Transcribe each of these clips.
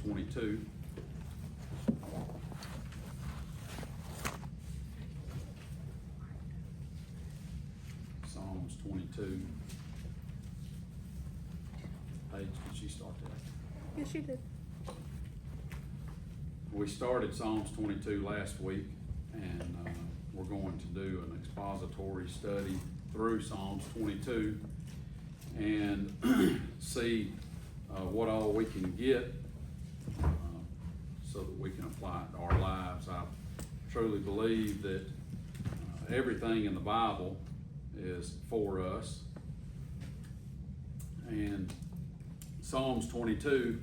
22. Psalms 22. Paige, did she start that? Yes, she did. We started Psalms 22 last week, and we're going to do an expository study through Psalms 22 and see what all we can get so that we can apply it to our lives. I truly believe that everything in the Bible is for us, and Psalms 22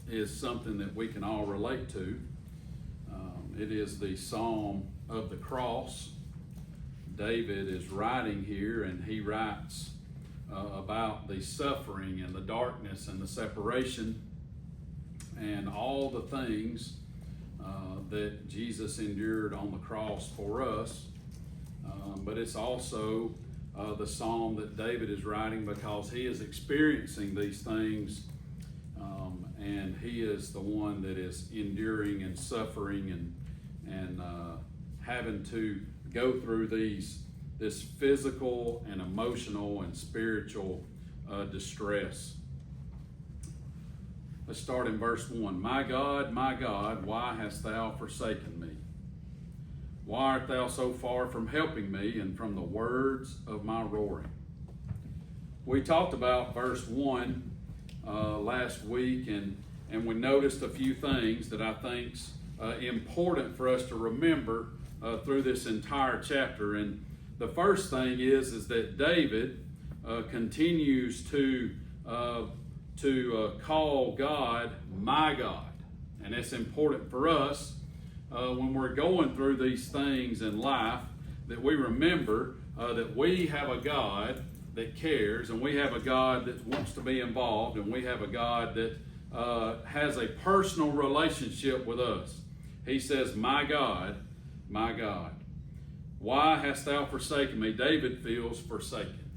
is something that we can all relate to. It is the Psalm of the cross. David is writing here, and he writes about the suffering and the darkness and the separation and all the things that Jesus endured on the cross for us. But it's also the psalm that David is writing because he is experiencing these things, and he is the one that is enduring and suffering and having to go through this physical and emotional and spiritual distress. Let's start in verse 1. My God, why hast thou forsaken me? Why art thou so far from helping me and from the words of my roaring? We talked about verse 1 last week, and we noticed a few things that I think's important for us to remember through this entire chapter. And the first thing is that David continues to call God my God, and it's important for us when we're going through these things in life that we remember that we have a God that cares, and we have a God that wants to be involved, and we have a God that has a personal relationship with us. He says, my God, why hast thou forsaken me? David feels forsaken.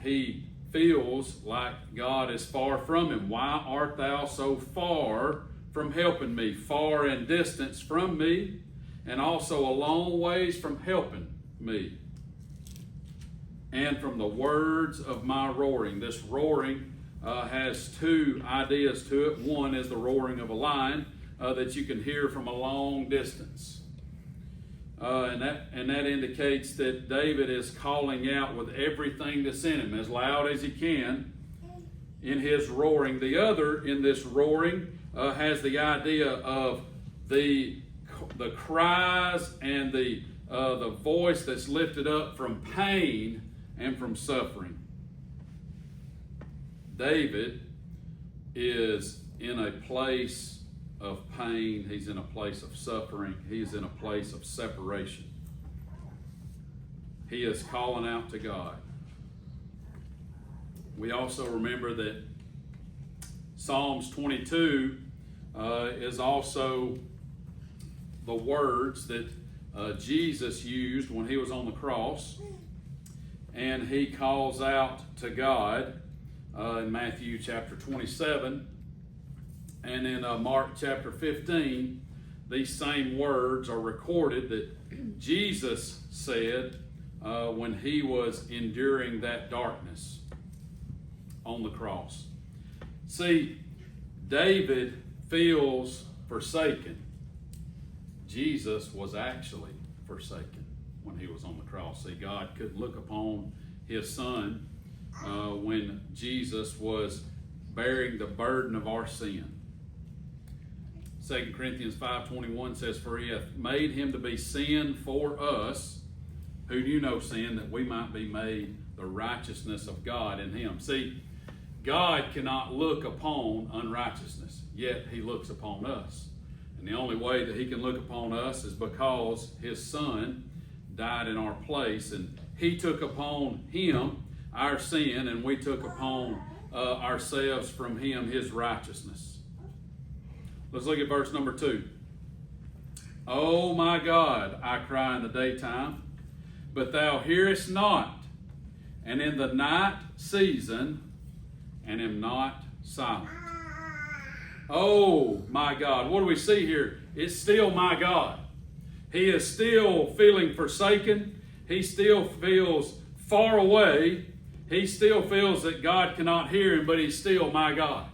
He feels like God is far from him. Why art thou so far from helping me? Far in distance from me, and also a long ways from helping me. And from the words of my roaring. This roaring has two ideas to it. One is the roaring of a lion that you can hear from a long distance. And that indicates that David is calling out with everything that's in him, as loud as he can, in his roaring. The other in this roaring has the idea of the cries and the voice that's lifted up from pain and from suffering. David is in a place of pain. He's in a place of suffering. He's in a place of separation. He is calling out to God. We also remember that Psalms 22 is also the words that Jesus used when he was on the cross, and he calls out to God in Matthew chapter 27. And in Mark chapter 15, these same words are recorded that Jesus said when he was enduring that darkness on the cross. See, David feels forsaken. Jesus was actually forsaken when he was on the cross. See, God could look upon his son when Jesus was bearing the burden of our sin. 2 Corinthians 5:21 says, for he hath made him to be sin for us, who knew no sin, that we might be made the righteousness of God in him. See, God cannot look upon unrighteousness, yet he looks upon us. And the only way that he can look upon us is because his son died in our place, and he took upon him our sin, and we took upon ourselves from him his righteousness. Let's look at verse number 2. Oh my God, I cry in the daytime, but thou hearest not, and in the night season, and am not silent. Oh my God. What do we see here? It's still my God. He is still feeling forsaken. He still feels far away. He still feels that God cannot hear him, but he's still my God.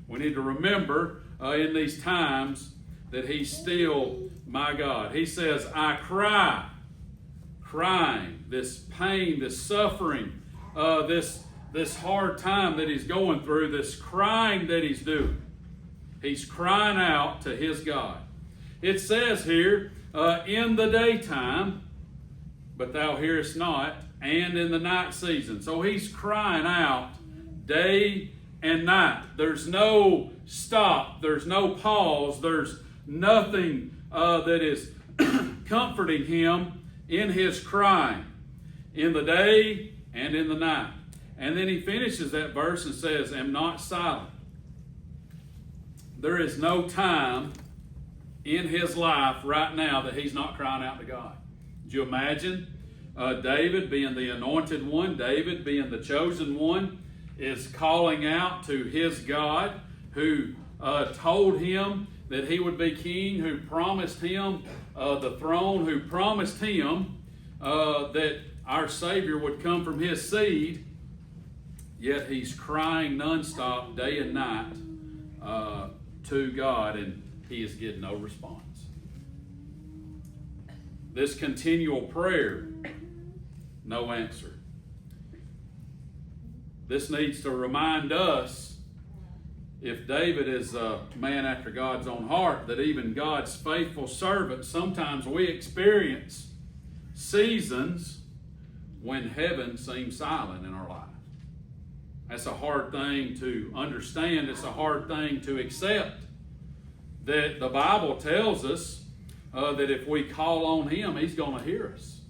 We need to remember in these times that he's still my God. He says, I cry. Crying, this pain, this suffering, this hard time that he's going through, this crying that he's doing. He's crying out to his God. It says here, in the daytime, but thou hearest not, and in the night season. So he's crying out day and night. There's no stop. There's no pause. There's nothing that is comforting him in his crying, in the day and in the night. And then he finishes that verse and says, am not silent. There is no time in his life right now that he's not crying out to God. Did you imagine David being the anointed one, David being the chosen one, is calling out to his God who told him that he would be king, who promised him the throne, who promised him that our Savior would come from his seed, yet he's crying nonstop day and night to God, and he is getting no response. This continual prayer, no answer. This needs to remind us, if David is a man after God's own heart, that even God's faithful servants, sometimes we experience seasons when heaven seems silent in our life. That's a hard thing to understand. It's a hard thing to accept. That the Bible tells us that if we call on him, he's going to hear us.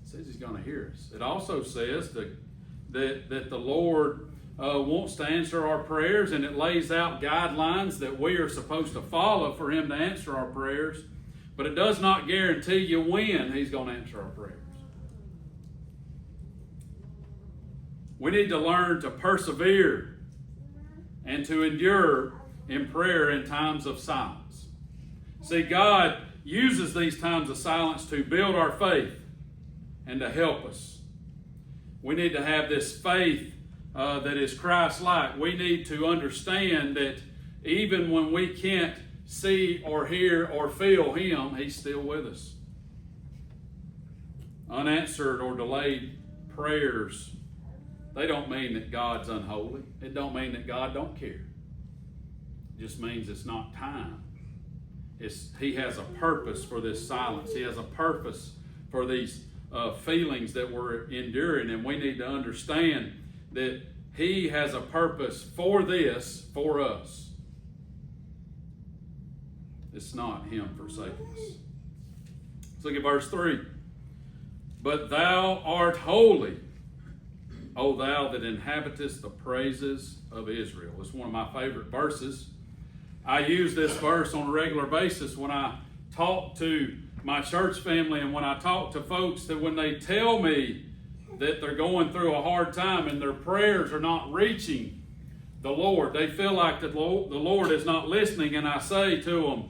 It says he's going to hear us. It also says that the Lord wants to answer our prayers, and it lays out guidelines that we are supposed to follow for him to answer our prayers. But it does not guarantee you when he's going to answer our prayers. We need to learn to persevere and to endure in prayer in times of silence. See, God uses these times of silence to build our faith and to help us. We need to have this faith that is Christ-like. We need to understand that even when we can't see or hear or feel him, he's still with us. Unanswered or delayed prayers, they don't mean that God's unholy. It don't mean that God don't care. It just means it's not time. He has a purpose for this silence. He has a purpose for these feelings that we're enduring, and we need to understand that he has a purpose for this, for us. It's not him forsaking us. Let's look at verse 3. But thou art holy, O thou that inhabitest the praises of Israel. It's one of my favorite verses. I use this verse on a regular basis when I talk to my church family and when I talk to folks, that when they tell me that they're going through a hard time and their prayers are not reaching the Lord, they feel like the Lord is not listening, and I say to them,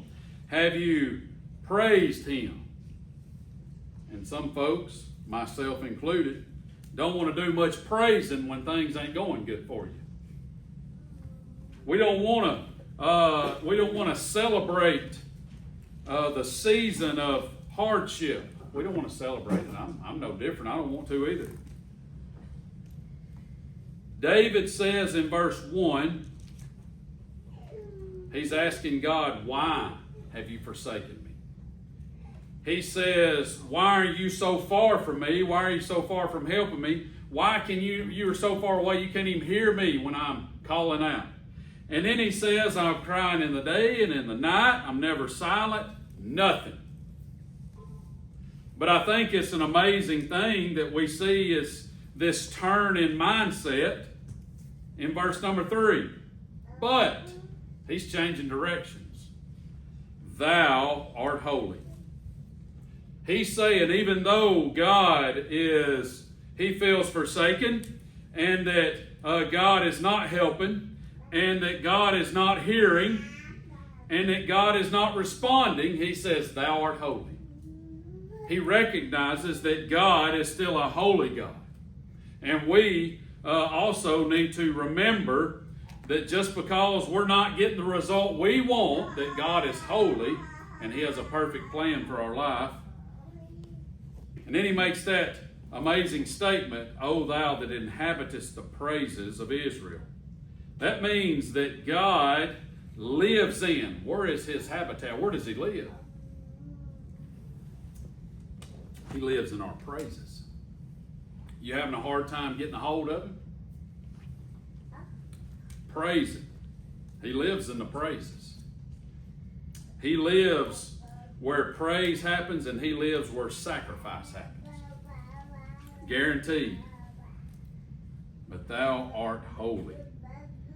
have you praised him? And some folks, myself included, don't want to do much praising when things ain't going good for you. We don't want to celebrate the season of hardship. We don't want to celebrate it. I'm no different. I don't want to either. David says in verse 1, he's asking God, why have you forsaken me? He says, why are you so far from me? Why are you so far from helping me? Why can you are so far away you can't even hear me when I'm calling out? And then he says, I'm crying in the day and in the night. I'm never silent. Nothing. But I think it's an amazing thing that we see is this turn in mindset in verse number 3. But he's changing directions. Thou art holy. He's saying even though God he feels forsaken and that God is not helping, and that God is not hearing, and that God is not responding, he says, thou art holy. He recognizes that God is still a holy God. And we also need to remember that just because we're not getting the result we want, that God is holy and he has a perfect plan for our life. And then he makes that amazing statement, O thou that inhabitest the praises of Israel. That means that God lives in. Where is his habitat? Where does he live? He lives in our praises. You having a hard time getting a hold of him? Praise him. He lives in the praises. He lives where praise happens, and he lives where sacrifice happens. Guaranteed. But thou art holy,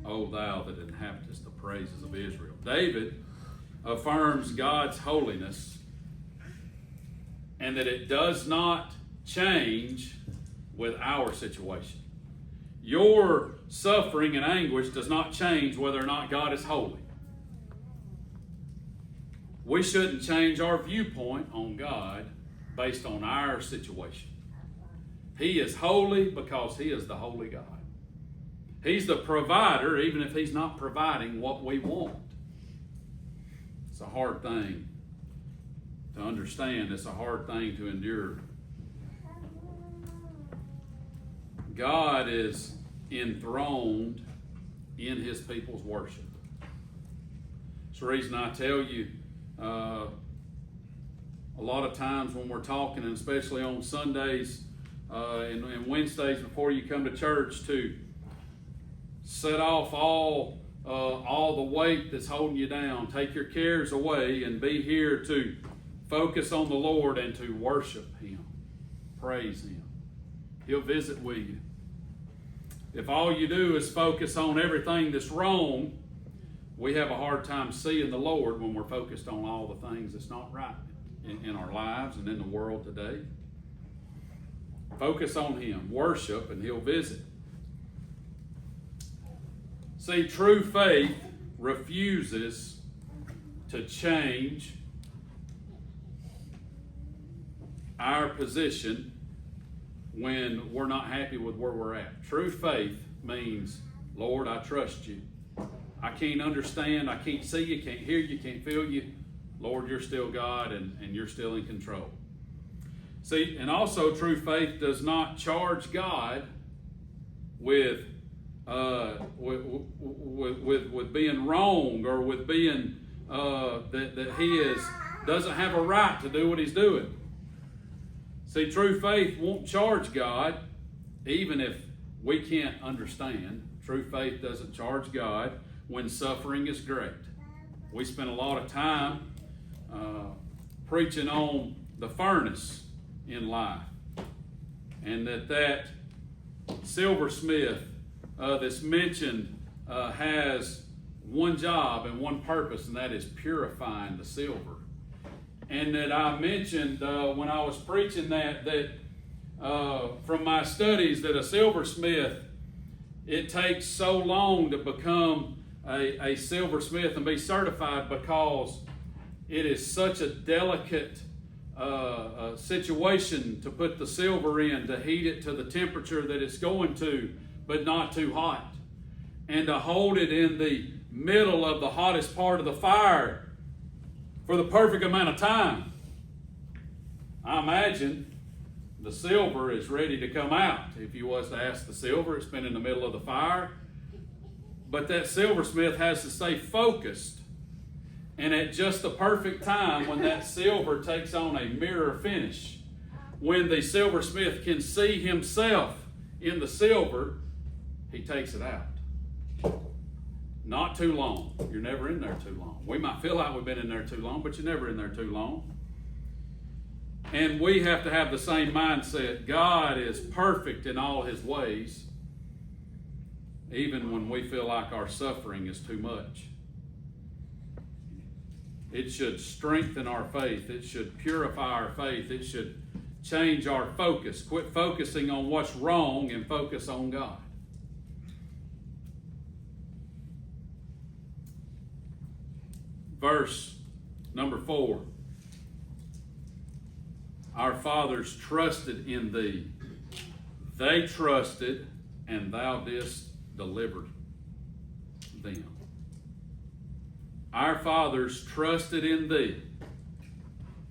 O thou that inhabitest the praises of Israel. David affirms God's holiness and that it does not change with our situation. Your suffering and anguish does not change whether or not God is holy. We shouldn't change our viewpoint on God based on our situation. He is holy because he is the holy God. He's the provider, even if he's not providing what we want. It's a hard thing to understand. It's a hard thing to endure. God is enthroned in his people's worship. It's the reason I tell you a lot of times when we're talking, and especially on Sundays and Wednesdays before you come to church, to set off all the weight that's holding you down. Take your cares away and be here to focus on the Lord and to worship him. Praise him. He'll visit with you. If all you do is focus on everything that's wrong, we have a hard time seeing the Lord when we're focused on all the things that's not right in our lives and in the world today. Focus on him. Worship, and he'll visit. See, true faith refuses to change our position when we're not happy with where we're at. True faith means, Lord, I trust you. I can't understand, I can't see you, can't hear you, can't feel you. Lord, you're still God, and you're still in control. See, and also true faith does not charge God with being wrong, or with being that he doesn't have a right to do what he's doing. See, true faith won't charge God, even if we can't understand. True faith doesn't charge God when suffering is great. We spend a lot of time preaching on the furnace in life, and that silversmith that's mentioned has one job and one purpose, and that is purifying the silver. And that I mentioned when I was preaching that from my studies, that a silversmith, it takes so long to become a silversmith and be certified, because it is such a delicate situation to put the silver in, to heat it to the temperature that it's going to, but not too hot, and to hold it in the middle of the hottest part of the fire for the perfect amount of time. I imagine the silver is ready to come out. If you was to ask the silver, it's been in the middle of the fire. But that silversmith has to stay focused. And at just the perfect time, when that silver takes on a mirror finish, when the silversmith can see himself in the silver, he takes it out. Not too long. You're never in there too long. We might feel like we've been in there too long, but you're never in there too long. And we have to have the same mindset. God is perfect in all his ways, even when we feel like our suffering is too much. It should strengthen our faith. It should purify our faith. It should change our focus. Quit focusing on what's wrong and focus on God. verse number 4. Our fathers trusted in thee. They trusted, and thou didst deliver them. Our fathers trusted in thee.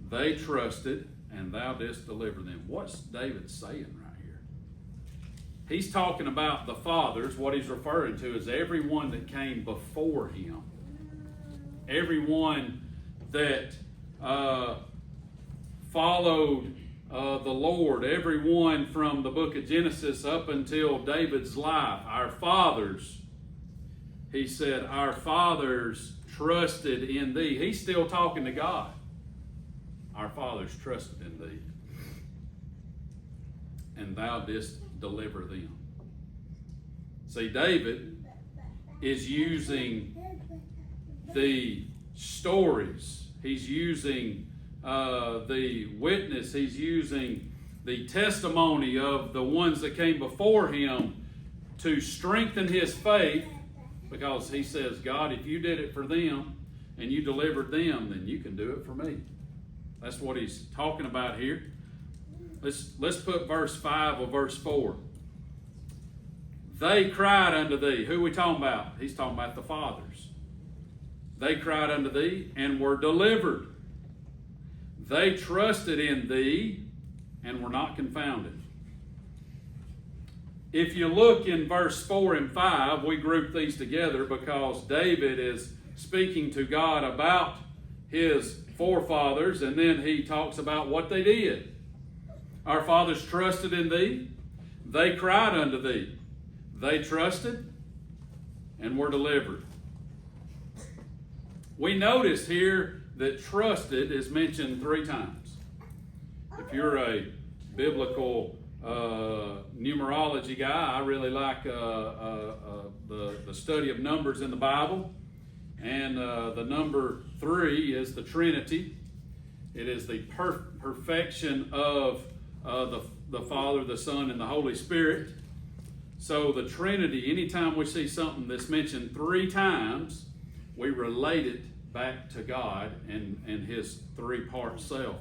They trusted, and thou didst deliver them. What's David saying right here? He's talking about the fathers. What he's referring to is everyone that came before him. Everyone that followed the Lord. Everyone from the book of Genesis up until David's life. Our fathers, he said, our fathers trusted in thee. He's still talking to God. Our fathers trusted in thee, and thou didst deliver them. See, David is using the stories. He's using the witness. He's using the testimony of the ones that came before him to strengthen his faith, because he says, God, if you did it for them and you delivered them, then you can do it for me. That's what he's talking about here. Let's put verse 5 or verse 4. They cried unto thee. Who are we talking about? He's talking about the fathers. They cried unto thee and were delivered. They trusted in thee and were not confounded. If you look in verse 4 and 5, we group these together because David is speaking to God about his forefathers, and then he talks about what they did. Our fathers trusted in thee. They cried unto thee. They trusted and were delivered. We notice here that trusted is mentioned 3 times. If you're a biblical numerology guy, I really like the study of numbers in the Bible. And the number 3 is the Trinity. It is the perfection of the Father, the Son, and the Holy Spirit. So the Trinity, anytime we see something that's mentioned 3 times, we relate it back to God and his 3-part self.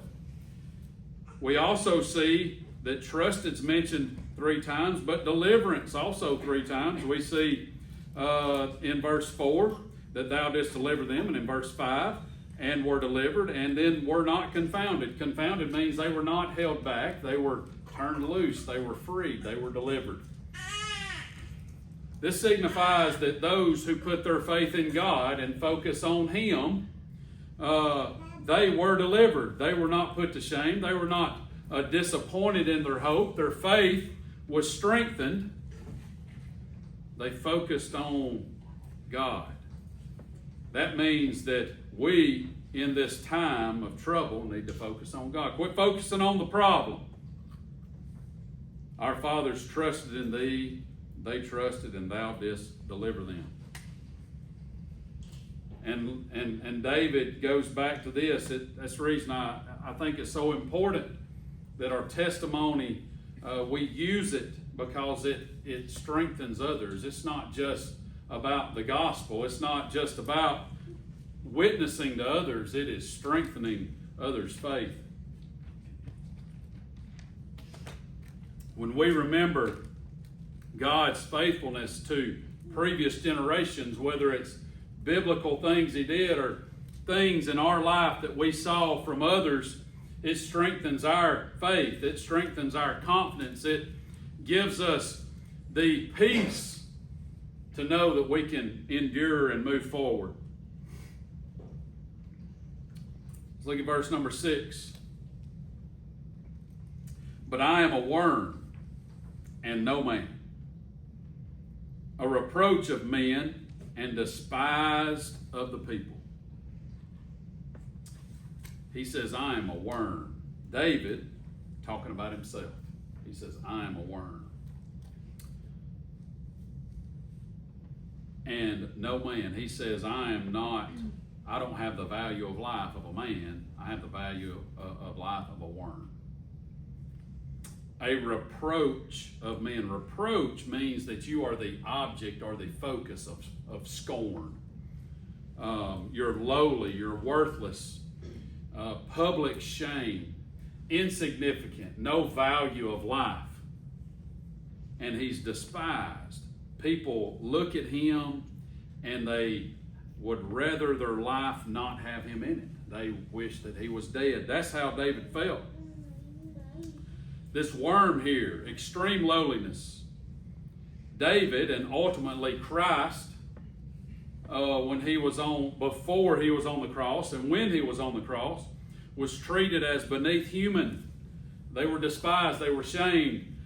We also see that trusted's mentioned 3 times, but deliverance also 3 times. We see in verse 4 that thou didst deliver them, and in verse 5, and were delivered, and then were not confounded. Confounded means they were not held back. They were turned loose. They were freed. They were delivered. This signifies that those who put their faith in God and focus on him, they were delivered. They were not put to shame. They were not disappointed in their hope. Their faith was strengthened. They focused on God. That means that we, in this time of trouble, need to focus on God. Quit focusing on the problem. Our fathers trusted in thee. They trusted, and thou didst deliver them. And David goes back to this. That's the reason I think it's so important that our testimony, we use it because it strengthens others. It's not just about the gospel. It's not just about witnessing to others. It is strengthening others' faith. When we remember God's faithfulness to previous generations, whether it's biblical things he did or things in our life that we saw from others, it strengthens our faith. It strengthens our confidence. It gives us the peace to know that we can endure and move forward. Let's look at verse number 6. But I am a worm and no man, a reproach of men and despised of the people. He says, I am a worm. David, talking about himself, he says, I am a worm. And no man. He says, I don't have the value of life of a man. I have the value of life of a worm. A reproach of men. Reproach means that you are the object or the focus of scorn. you're lowly, you're worthless, public shame, insignificant, no value of life. And he's despised. People look at him and they would rather their life not have him in it. They wish that he was dead. That's how David felt. This worm here, extreme lowliness. David, and ultimately Christ, before he was on the cross and when he was on the cross, was treated as beneath human. They were despised. They were shamed.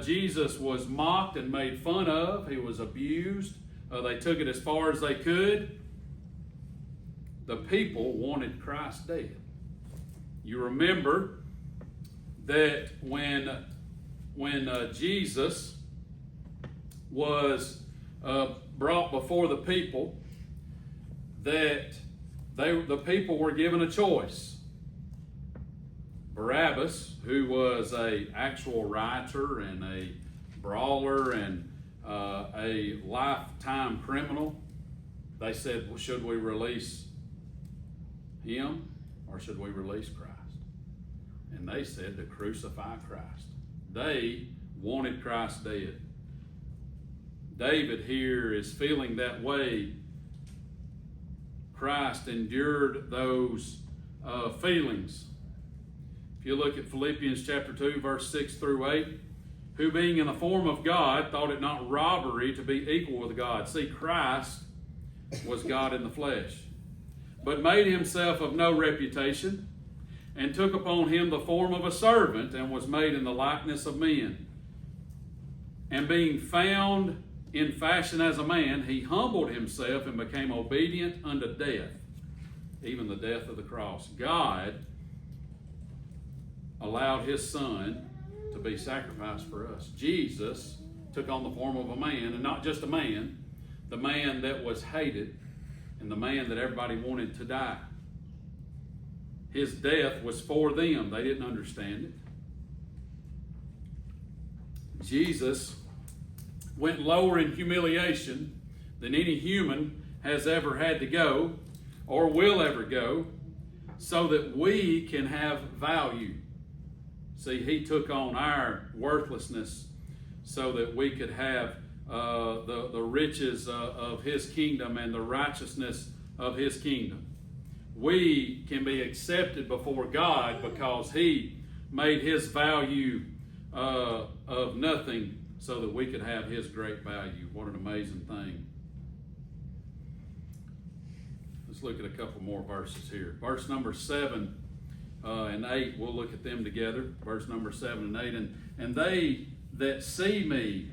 Jesus was mocked and made fun of. He was abused. They took it as far as they could. The people wanted Christ dead. You remember that when Jesus was brought before the people, that the people were given a choice. Barabbas, who was an actual rioter and a brawler and a lifetime criminal, they said, well, should we release him or should we release Christ? And they said to crucify Christ. They wanted Christ dead. David here is feeling that way. Christ endured those feelings. If you look at Philippians chapter 2, verse 6 through 8, who being in the form of God, thought it not robbery to be equal with God. See, Christ was God in the flesh, but made himself of no reputation, and took upon him the form of a servant, and was made in the likeness of men. And being found in fashion as a man, he humbled himself and became obedient unto death, even the death of the cross. God allowed his son to be sacrificed for us. Jesus took on the form of a man, and not just a man, the man that was hated and the man that everybody wanted to die. His death was for them. They didn't understand it. Jesus went lower in humiliation than any human has ever had to go or will ever go, so that we can have value. See, he took on our worthlessness so that we could have the riches of his kingdom and the righteousness of his kingdom. We can be accepted before God because he made his value of nothing so that we could have his great value. What an amazing thing. Let's look at a couple more verses here. Verse number 7 and 8, we'll look at them together. Verse number 7 and 8. And they that see me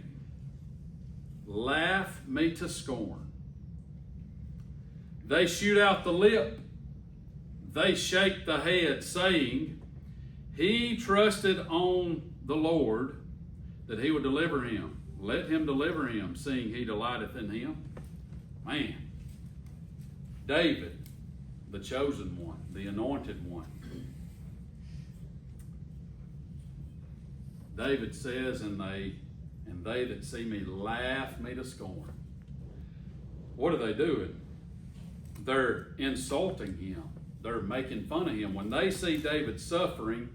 laugh me to scorn. They shoot out the lip. They shake the head, saying, he trusted on the Lord that he would deliver him. Let him deliver him, seeing he delighteth in him. Man, David, the chosen one, the anointed one. David says, and they that see me laugh me to scorn. What are they doing? They're insulting him. They're making fun of him. When they see David suffering,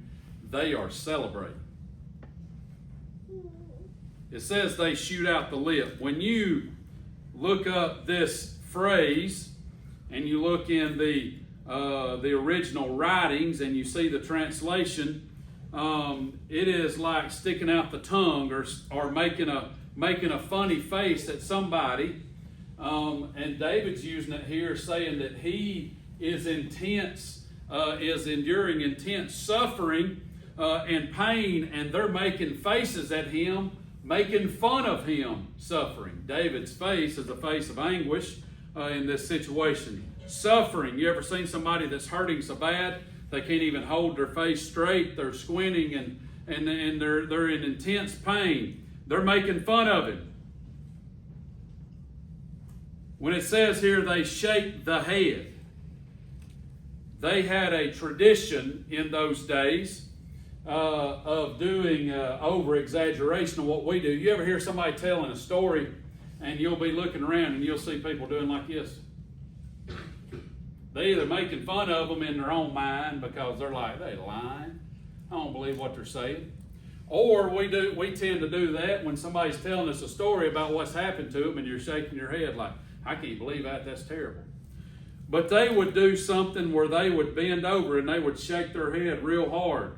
they are celebrating. It says they shoot out the lip. When you look up this phrase and you look in the original writings and you see the translation, it is like sticking out the tongue or making a funny face at somebody. And David's using it here, saying that he is enduring intense suffering and pain, and they're making faces at him, making fun of him suffering. David's face is a face of anguish in this situation. Suffering. You ever seen somebody that's hurting so bad they can't even hold their face straight? They're squinting and they're in intense pain. They're making fun of him. When it says here they shake the head, they had a tradition in those days of doing over-exaggeration of what we do. You ever hear somebody telling a story and you'll be looking around and you'll see people doing like this? They're either making fun of them in their own mind because they're like, they lying. I don't believe what they're saying. Or we tend to do that when somebody's telling us a story about what's happened to them and you're shaking your head like, I can't believe that, that's terrible. But they would do something where they would bend over and they would shake their head real hard.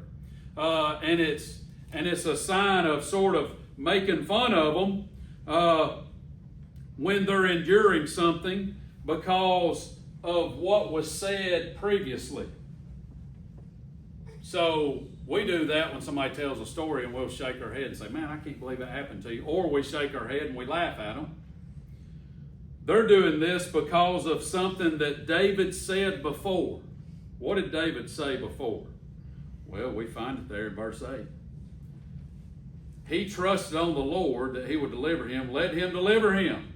And it's a sign of sort of making fun of them when they're enduring something because of what was said previously. So we do that when somebody tells a story and we'll shake our head and say, man, I can't believe that happened to you. Or we shake our head and we laugh at them. They're doing this because of something that David said before. What did David say before? Well, we find it there in verse 8. He trusted on the Lord that he would deliver him. Let him deliver him,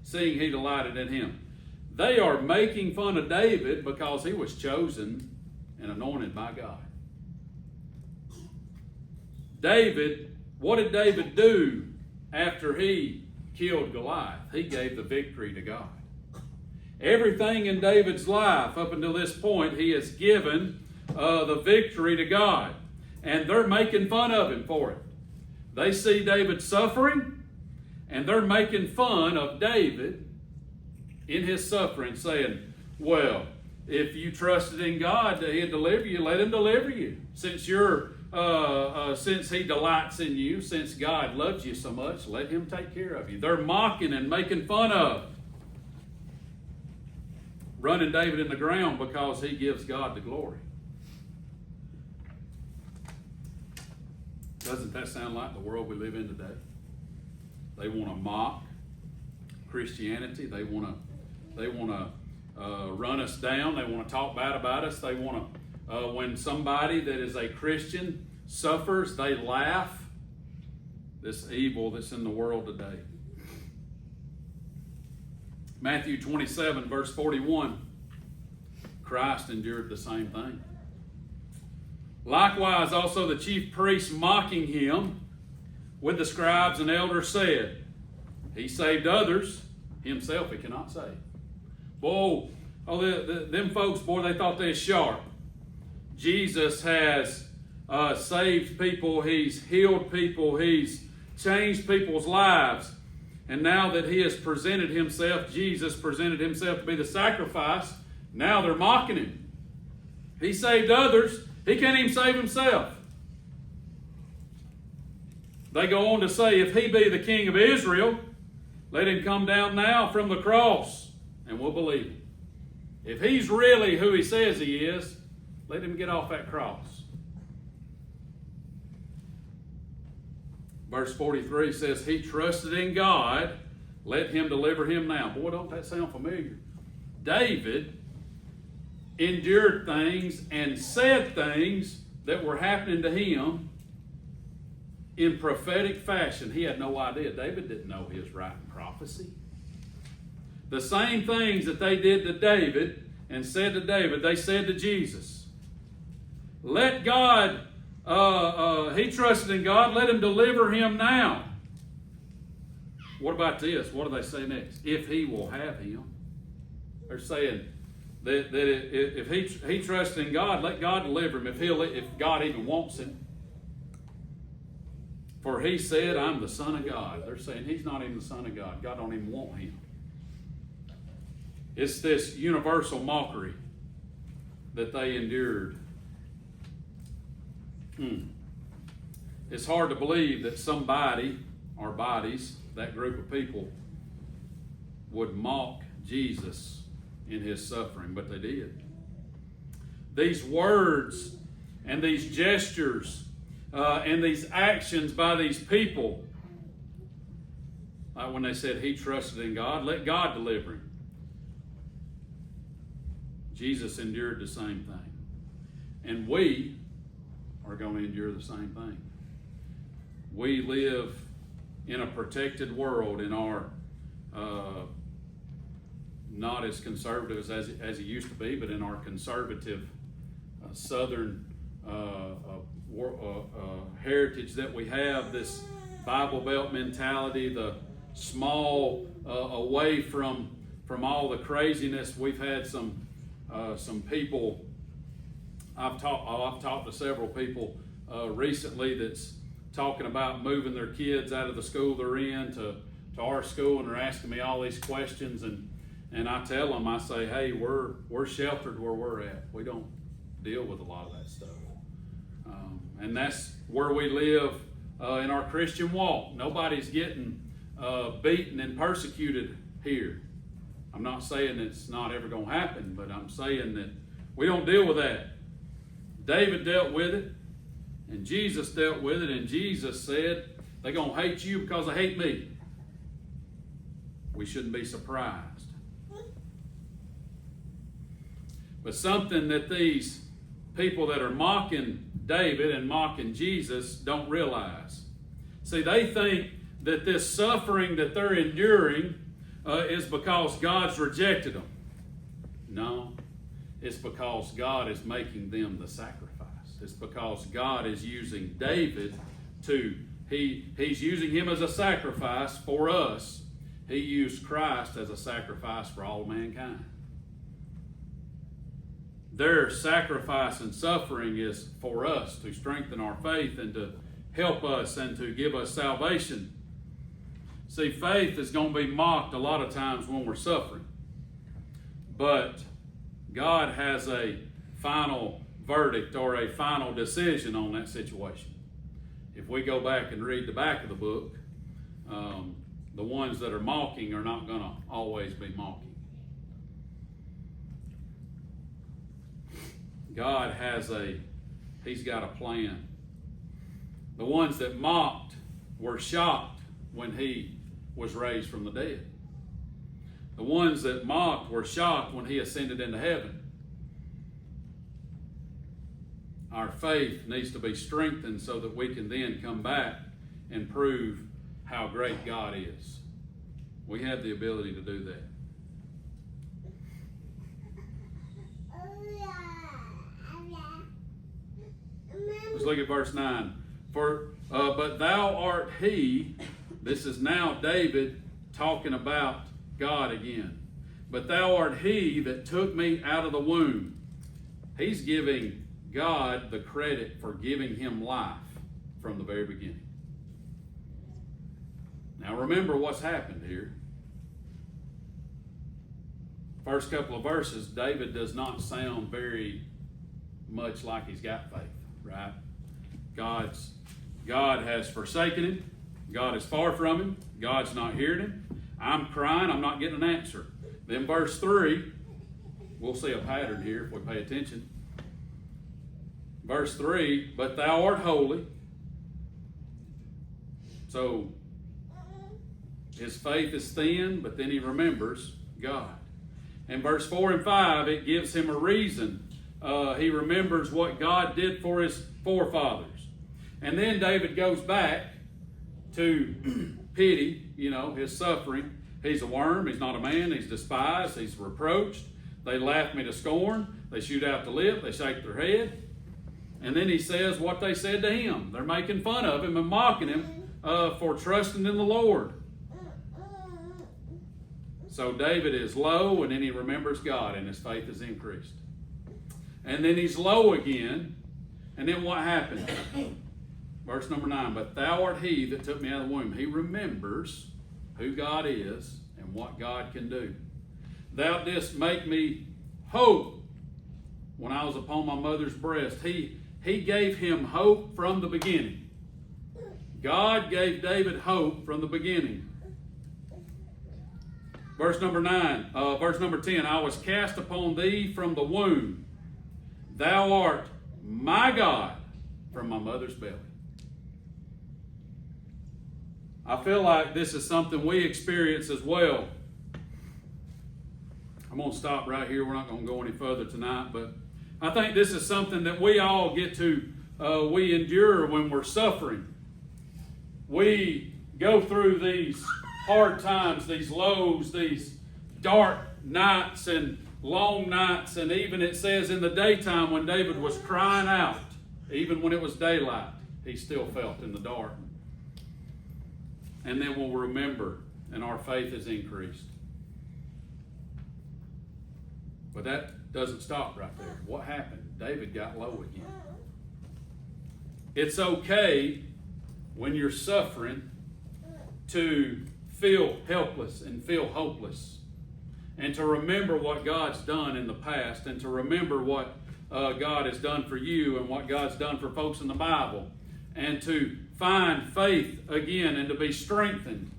seeing he delighted in him. They are making fun of David because he was chosen and anointed by God. David, what did David do after he killed Goliath? He gave the victory to God. Everything in David's life up until this point, he has given the victory to God. And they're making fun of him for it. They see David suffering, and they're making fun of David in his suffering, saying, well, if you trusted in God that he'd deliver you, let him deliver you. Since he delights in you, since God loves you so much, let him take care of you. They're mocking and making fun of, running David in the ground because he gives God the glory. Doesn't that sound like the world we live in today? They want to mock Christianity. They want to run us down. They want to talk bad about us. They want to, when somebody that is a Christian suffers, they laugh. This evil that's in the world today. Matthew 27, verse 41. Christ endured the same thing. Likewise, also the chief priests mocking him with the scribes and elders said, he saved others, himself he cannot save. Them folks, they thought they were sharp. Jesus has saved people, he's healed people, he's changed people's lives. And now that he has presented himself, Jesus presented himself to be the sacrifice, now they're mocking him. He saved others, he can't even save himself. They go on to say, if he be the king of Israel, let him come down now from the cross, and we'll believe him. If he's really who he says he is, let him get off that cross. Verse 43 says, he trusted in God, let him deliver him now. Boy, don't that sound familiar? David endured things and said things that were happening to him in prophetic fashion. He had no idea. David didn't know he was writing prophecy. The same things that they did to David and said to David, they said to Jesus. Let God, he trusted in God, let him deliver him now. What about this? What do they say next? If he will have him. They're saying that if he trusts in God, let God deliver him if God even wants him. For he said, I'm the Son of God. They're saying he's not even the Son of God. God don't even want him. It's this universal mockery that they endured. It's hard to believe that somebody, or bodies, that group of people, would mock Jesus in his suffering, but they did. These words and these gestures and these actions by these people, like when they said he trusted in God, let God deliver him. Jesus endured the same thing. And we are going to endure the same thing. We live in a protected world in our not as conservative as it used to be, but in our conservative southern heritage that we have, this Bible Belt mentality, the small away from all the craziness. We've had some some people. I've talked to several people recently that's talking about moving their kids out of the school they're in to our school, and they're asking me all these questions, and I tell them, I say, hey, we're sheltered where we're at. We don't deal with a lot of that stuff, and that's where we live in our Christian walk. Nobody's getting beaten and persecuted here. I'm not saying it's not ever going to happen, but I'm saying that we don't deal with that. David dealt with it, and Jesus dealt with it, and Jesus said, they're going to hate you because they hate me. We shouldn't be surprised. But something that these people that are mocking David and mocking Jesus don't realize. See, they think that this suffering that they're enduring is because God's rejected them. No, it's because God is making them the sacrifice. It's because God is using David he's using him as a sacrifice for us. He used Christ as a sacrifice for all mankind. Their sacrifice and suffering is for us to strengthen our faith and to help us and to give us salvation. See, faith is going to be mocked a lot of times when we're suffering. But God has a final verdict or a final decision on that situation. If we go back and read the back of the book, the ones that are mocking are not going to always be mocking. God He's got a plan. The ones that mocked were shocked when He was raised from the dead. The ones that mocked were shocked when He ascended into heaven. Our faith needs to be strengthened so that we can then come back and prove how great God is. We have the ability to do that. Let's look at verse 9. But thou art he, this is now David talking about God again. But thou art he that took me out of the womb. He's giving God the credit for giving him life from the very beginning. Now remember what's happened here. First couple of verses, David does not sound very much like he's got faith, right? God has forsaken him. God is far from him. God's not hearing him. I'm crying. I'm not getting an answer. Then verse 3, we'll see a pattern here if we pay attention. Verse 3, but thou art holy. So his faith is thin, but then he remembers God. In verse 4 and 5, it gives him a reason. He remembers what God did for his forefathers. And then David goes back to pity, his suffering. He's a worm. He's not a man. He's despised. He's reproached. They laugh me to scorn. They shoot out the lip. They shake their head. And then he says what they said to him. They're making fun of him and mocking him for trusting in the Lord. So David is low, and then he remembers God, and his faith is increased. And then he's low again, and then what happens? Verse number 9, but thou art he that took me out of the womb. He remembers who God is and what God can do. Thou didst make me hope when I was upon my mother's breast. He gave him hope from the beginning. God gave David hope from the beginning. Verse number 10, I was cast upon thee from the womb. Thou art my God from my mother's belly. I feel like this is something we experience as well. I'm going to stop right here. We're not going to go any further tonight, but I think this is something that we all get to, we endure when we're suffering. We go through these hard times, these lows, these dark nights and long nights, and even it says in the daytime when David was crying out, even when it was daylight, he still felt in the dark. And then we'll remember, and our faith is increased. But that doesn't stop right there. What happened? David got low again. It's okay when you're suffering to feel helpless and feel hopeless, and to remember what God's done in the past, and to remember what God has done for you and what God's done for folks in the Bible, and to find faith again and to be strengthened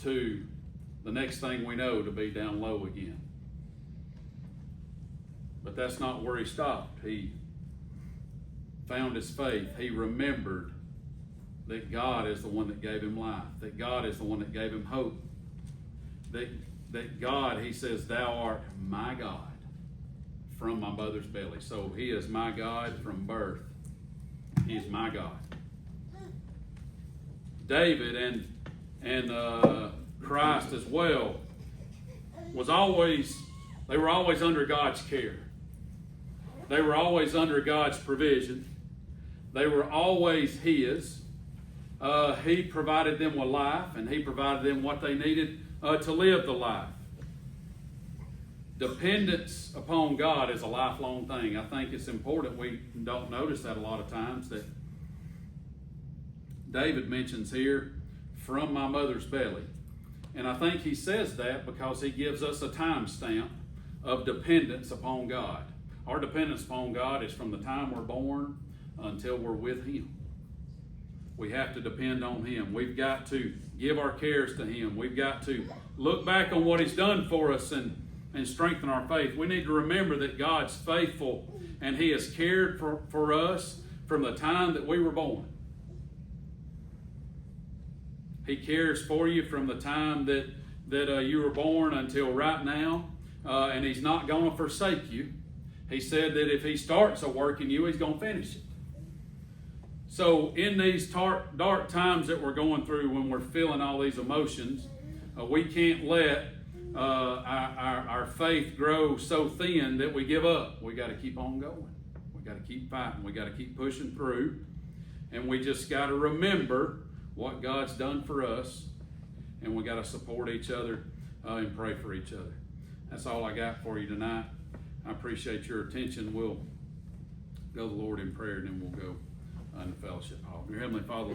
to the next thing we know, to be down low again. But that's not where he stopped. He found his faith. He remembered that God is the one that gave him life, that God is the one that gave him hope, that God, he says, thou art my God from my mother's belly. So he is my God from birth. He is my God. David and Christ as well they were always under God's care. They were always under God's provision. They were always his. He provided them with life, and he provided them what they needed to live the life. Dependence upon God is a lifelong thing. I think it's important. We don't notice that a lot of times, that David mentions here, from my mother's belly. And I think he says that because he gives us a time stamp of dependence upon God. Our dependence upon God is from the time we're born until we're with him. We have to depend on him. We've got to give our cares to him. We've got to look back on what he's done for us and strengthen our faith. We need to remember that God's faithful, and he has cared for us from the time that we were born. He cares for you from the time that you were born until right now, and he's not going to forsake you. He said that if he starts a work in you, he's going to finish it. So in these dark times that we're going through, when we're feeling all these emotions, we can't let our faith grow so thin that we give up. We got to keep on going. We got to keep fighting. We got to keep pushing through. And we just got to remember what God's done for us. And we got to support each other and pray for each other. That's all I got for you tonight. I appreciate your attention. We'll go to the Lord in prayer, and then we'll go in the fellowship hall. Dear Heavenly Father,